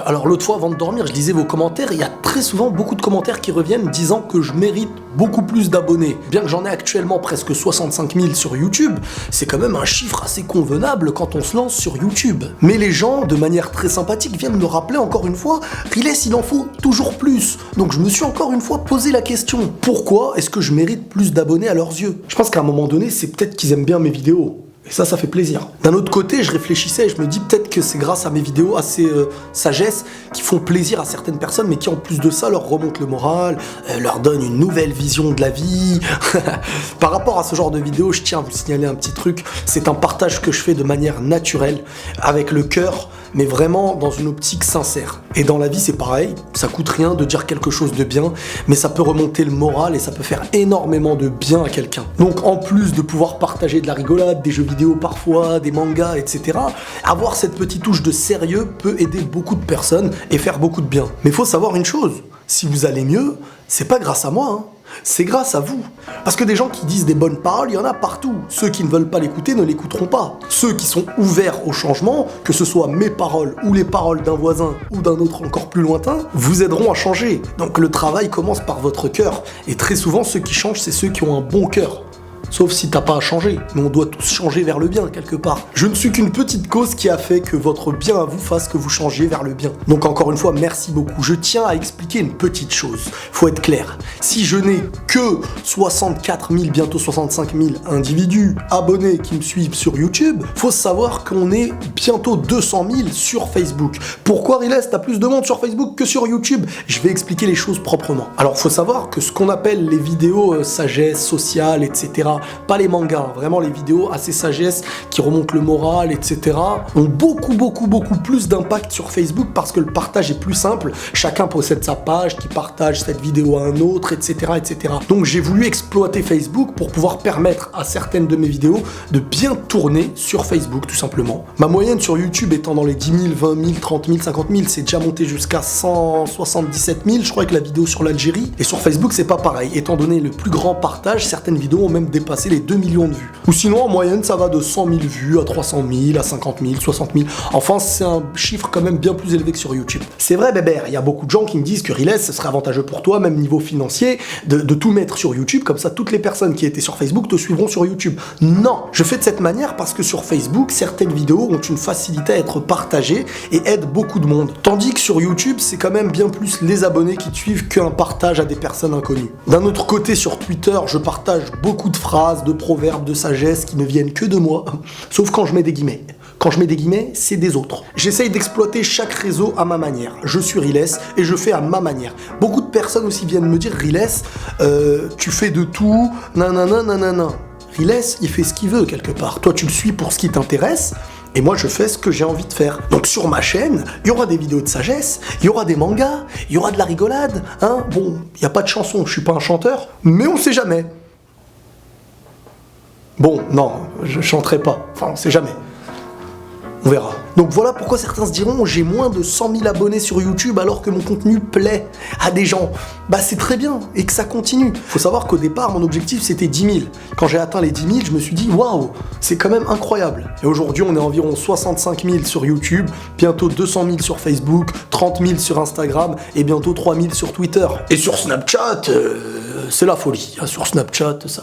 Alors l'autre fois avant de dormir, je lisais vos commentaires et il y a très souvent beaucoup de commentaires qui reviennent disant que je mérite beaucoup plus d'abonnés. Bien que j'en ai actuellement presque 65 000 sur YouTube, c'est quand même un chiffre assez convenable quand on se lance sur YouTube. Mais les gens, de manière très sympathique, viennent me rappeler encore une fois, Riles, il en faut toujours plus. Donc je me suis encore une fois posé la question, pourquoi est-ce que je mérite plus d'abonnés à leurs yeux? Je pense qu'à un moment donné, c'est peut-être qu'ils aiment bien mes vidéos. Et ça fait plaisir. D'un autre côté, je réfléchissais et je me dis peut-être que c'est grâce à mes vidéos assez sagesse qui font plaisir à certaines personnes, mais qui en plus de ça leur remontent le moral, leur donnent une nouvelle vision de la vie. Par rapport à ce genre de vidéos, je tiens à vous signaler un petit truc. C'est un partage que je fais de manière naturelle, avec le cœur, mais vraiment dans une optique sincère. Et dans la vie, c'est pareil. Ça coûte rien de dire quelque chose de bien, mais ça peut remonter le moral et ça peut faire énormément de bien à quelqu'un. Donc en plus de pouvoir partager de la rigolade, des jeux vidéo parfois, des mangas, etc. Avoir cette petite touche de sérieux peut aider beaucoup de personnes et faire beaucoup de bien. Mais il faut savoir une chose, si vous allez mieux, c'est pas grâce à moi, hein. C'est grâce à vous. Parce que des gens qui disent des bonnes paroles, il y en a partout. Ceux qui ne veulent pas l'écouter ne l'écouteront pas. Ceux qui sont ouverts au changement, que ce soit mes paroles ou les paroles d'un voisin ou d'un autre encore plus lointain, vous aideront à changer. Donc le travail commence par votre cœur. Et très souvent, ceux qui changent, c'est ceux qui ont un bon cœur. Sauf si t'as pas à changer, mais on doit tous changer vers le bien quelque part. Je ne suis qu'une petite cause qui a fait que votre bien à vous fasse que vous changiez vers le bien. Donc encore une fois, merci beaucoup. Je tiens à expliquer une petite chose. Faut être clair. Si je n'ai que 64 000, bientôt 65 000 individus abonnés qui me suivent sur YouTube, faut savoir qu'on est bientôt 200 000 sur Facebook. Pourquoi Riles, t'as plus de monde sur Facebook que sur YouTube? Je vais expliquer les choses proprement. Alors faut savoir que ce qu'on appelle les vidéos sagesse sociale, etc., pas les mangas, vraiment les vidéos assez sagesse qui remontent le moral, etc., ont beaucoup plus d'impact sur Facebook parce que le partage est plus simple. Chacun possède sa page qui partage cette vidéo à un autre, etc., etc. Donc j'ai voulu exploiter Facebook pour pouvoir permettre à certaines de mes vidéos de bien tourner sur Facebook, tout simplement. Ma moyenne sur YouTube étant dans les 10 000, 20 000, 30 000, 50 000, c'est déjà monté jusqu'à 177 000, je crois, avec la vidéo sur l'Algérie. Et sur Facebook, c'est pas pareil. Étant donné le plus grand partage, certaines vidéos ont même dépassé les 2 millions de vues. Ou sinon, en moyenne, ça va de 100 000 vues à 300 000, à 50 000, 60 000. Enfin, c'est un chiffre quand même bien plus élevé que sur YouTube. C'est vrai, Bébert, il y a beaucoup de gens qui me disent que Riles, ce serait avantageux pour toi, même niveau financier, de tout mettre sur YouTube, comme ça, toutes les personnes qui étaient sur Facebook te suivront sur YouTube. Non, je fais de cette manière parce que sur Facebook, certaines vidéos ont une facilité à être partagées et aident beaucoup de monde. Tandis que sur YouTube, c'est quand même bien plus les abonnés qui te suivent qu'un partage à des personnes inconnues. D'un autre côté, sur Twitter, je partage beaucoup de phrases, de proverbes, de sagesse qui ne viennent que de moi, sauf quand je mets des guillemets. Quand je mets des guillemets, c'est des autres. J'essaye d'exploiter chaque réseau à ma manière. Je suis Riles et je fais à ma manière. Beaucoup de personnes aussi viennent me dire, Riles, tu fais de tout, nanana. Riles, il fait ce qu'il veut quelque part. Toi, tu le suis pour ce qui t'intéresse. Et moi, je fais ce que j'ai envie de faire. Donc sur ma chaîne, il y aura des vidéos de sagesse, il y aura des mangas, il y aura de la rigolade. Hein. Bon, il n'y a pas de chanson, je suis pas un chanteur, mais on sait jamais. Bon, non, je chanterai pas. Enfin, on sait jamais. On verra. Donc voilà pourquoi certains se diront j'ai moins de 100 000 abonnés sur YouTube alors que mon contenu plaît à des gens. Bah c'est très bien et que ça continue. Faut savoir qu'au départ mon objectif c'était 10 000. Quand j'ai atteint les 10 000 je me suis dit waouh, c'est quand même incroyable. Et aujourd'hui on est environ 65 000 sur YouTube, bientôt 200 000 sur Facebook, 30 000 sur Instagram et bientôt 3 000 sur Twitter. Et sur Snapchat, c'est la folie. Sur Snapchat, ça...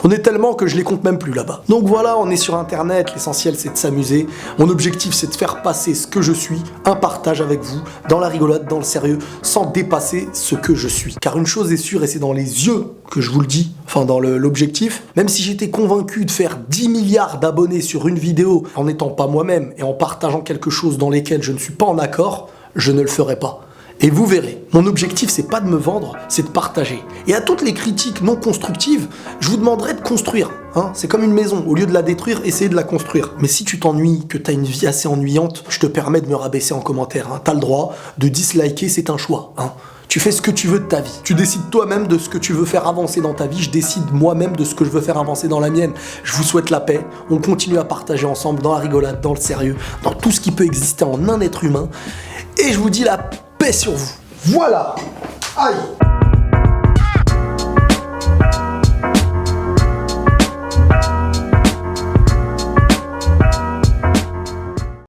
On est tellement que je les compte même plus là-bas. Donc voilà, on est sur internet, l'essentiel c'est de s'amuser. Mon objectif c'est de faire passer ce que je suis, un partage avec vous, dans la rigolade, dans le sérieux, sans dépasser ce que je suis. Car une chose est sûre, et c'est dans les yeux que je vous le dis, enfin dans l'objectif, même si j'étais convaincu de faire 10 milliards d'abonnés sur une vidéo en n'étant pas moi-même et en partageant quelque chose dans lequel je ne suis pas en accord, je ne le ferai pas. Et vous verrez, mon objectif c'est pas de me vendre, c'est de partager. Et à toutes les critiques non constructives, je vous demanderai de construire. Hein. C'est comme une maison, au lieu de la détruire, essayez de la construire. Mais si tu t'ennuies, que t'as une vie assez ennuyante, je te permets de me rabaisser en commentaire. Hein. T'as le droit de disliker, c'est un choix. Hein. Tu fais ce que tu veux de ta vie. Tu décides toi-même de ce que tu veux faire avancer dans ta vie. Je décide moi-même de ce que je veux faire avancer dans la mienne. Je vous souhaite la paix. On continue à partager ensemble dans la rigolade, dans le sérieux, dans tout ce qui peut exister en un être humain. Et je vous dis la paix sur vous. Voilà. Aïe.